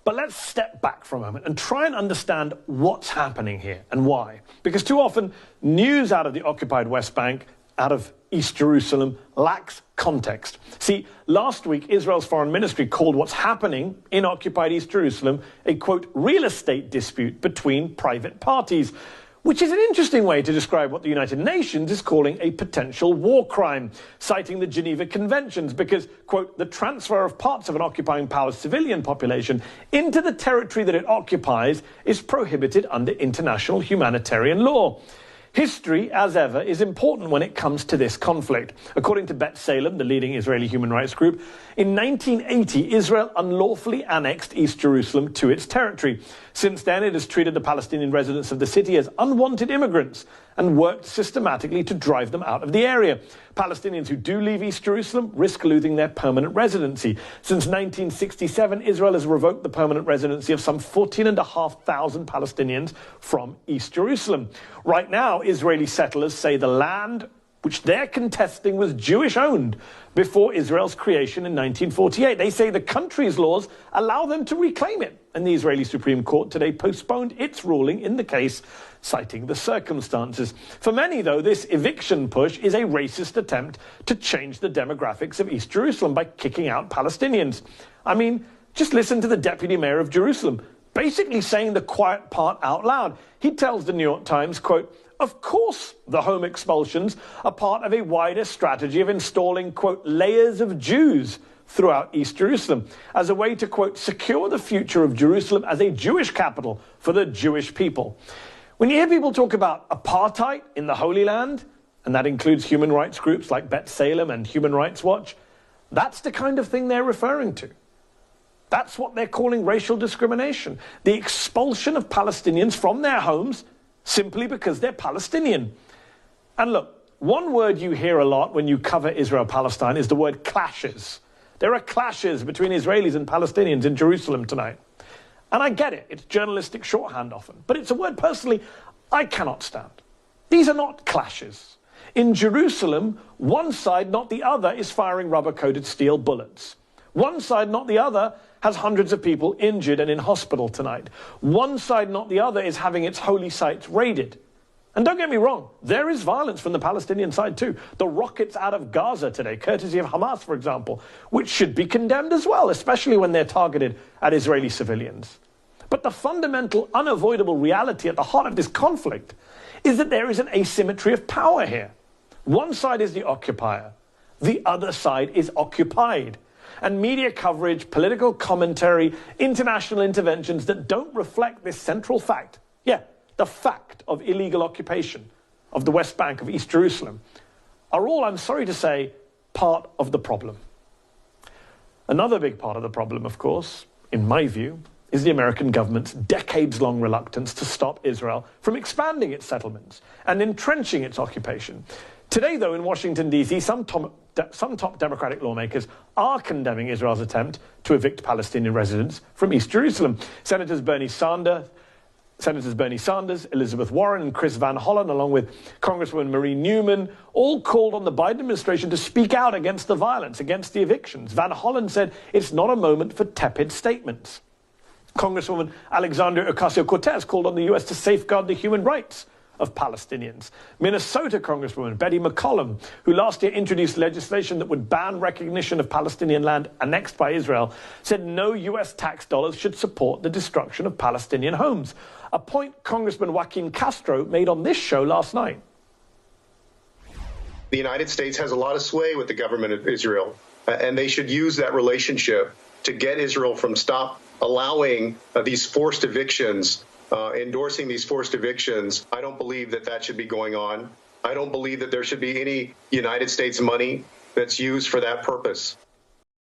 But let's step back for a moment and try and understand what's happening here and why. Because too often, news out of the occupied West Bank, out of East Jerusalem, lacks context. See, last week, Israel's foreign ministry called what's happening in occupied East Jerusalem a, quote, real estate dispute between private parties, which is an interesting way to describe what the United Nations is calling a potential war crime, citing the Geneva Conventions, because, quote, the transfer of parts of an occupying power's civilian population into the territory that it occupies is prohibited under international humanitarian law. History, as ever, is important when it comes to this conflict. According to B'Tselem, the leading Israeli human rights group, in 1980, Israel unlawfully annexed East Jerusalem to its territory. Since then, it has treated the Palestinian residents of the city as unwanted immigrants and worked systematically to drive them out of the area. Palestinians who do leave East Jerusalem risk losing their permanent residency. Since 1967, Israel has revoked the permanent residency of some 14,500 Palestinians from East Jerusalem. Right now, Israeli settlers say the land which they're contesting was Jewish-owned before Israel's creation in 1948. They say the country's laws allow them to reclaim it. And the Israeli Supreme Court today postponed its ruling in the case, citing the circumstances. For many, though, this eviction push is a racist attempt to change the demographics of East Jerusalem by kicking out Palestinians. I mean, just listen to the deputy mayor of Jerusalem, basically saying the quiet part out loud. He tells the New York Times, quote, of course, the home expulsions are part of a wider strategy of installing, quote, layers of Jews throughout East Jerusalem as a way to, quote, secure the future of Jerusalem as a Jewish capital for the Jewish people. When you hear people talk about apartheid in the Holy Land, and that includes human rights groups like B'Tselem and Human Rights Watch, that's the kind of thing they're referring to. That's what they're calling racial discrimination. The expulsion of Palestinians from their homes simply because they're Palestinian. And look, one word you hear a lot when you cover Israel-Palestine is the word clashes. There are clashes between Israelis and Palestinians in Jerusalem tonight. And I get it, it's journalistic shorthand often, but it's a word personally I cannot stand. These are not clashes. In Jerusalem, one side, not the other, is firing rubber-coated steel bullets. One side, not the other, has hundreds of people injured and in hospital tonight. One side, not the other, is having its holy sites raided. And don't get me wrong, there is violence from the Palestinian side too. The rockets out of Gaza today, courtesy of Hamas, for example, which should be condemned as well, especially when they're targeted at Israeli civilians. But the fundamental, unavoidable reality at the heart of this conflict is that there is an asymmetry of power here. One side is the occupier, the other side is occupied. And media coverage, political commentary, international interventions that don't reflect this central fact, the fact of illegal occupation of the West Bank of East Jerusalem, are all, I'm sorry to say, part of the problem. Another big part of the problem, of course, in my view, is the American government's decades-long reluctance to stop Israel from expanding its settlements and entrenching its occupation. Today, though, in Washington, D.C., some top Democratic lawmakers are condemning Israel's attempt to evict Palestinian residents from East Jerusalem. Senators Bernie Sanders, Elizabeth Warren and Chris Van Hollen, along with Congresswoman Marie Newman, all called on the Biden administration to speak out against the violence, against the evictions. Van Hollen said it's not a moment for tepid statements. Congresswoman Alexandria Ocasio-Cortez called on the U.S. to safeguard the human rights of Palestinians. Minnesota Congresswoman Betty McCollum, who last year introduced legislation that would ban recognition of Palestinian land annexed by Israel, said no U.S. tax dollars should support the destruction of Palestinian homes, a point Congressman Joaquin Castro made on this show last night. The United States has a lot of sway with the government of Israel, and they should use that relationship to get Israel from stop allowing these forced evictions, endorsing these forced evictions. I don't believe that that should be going on. I don't believe that there should be any United States money that's used for that purpose.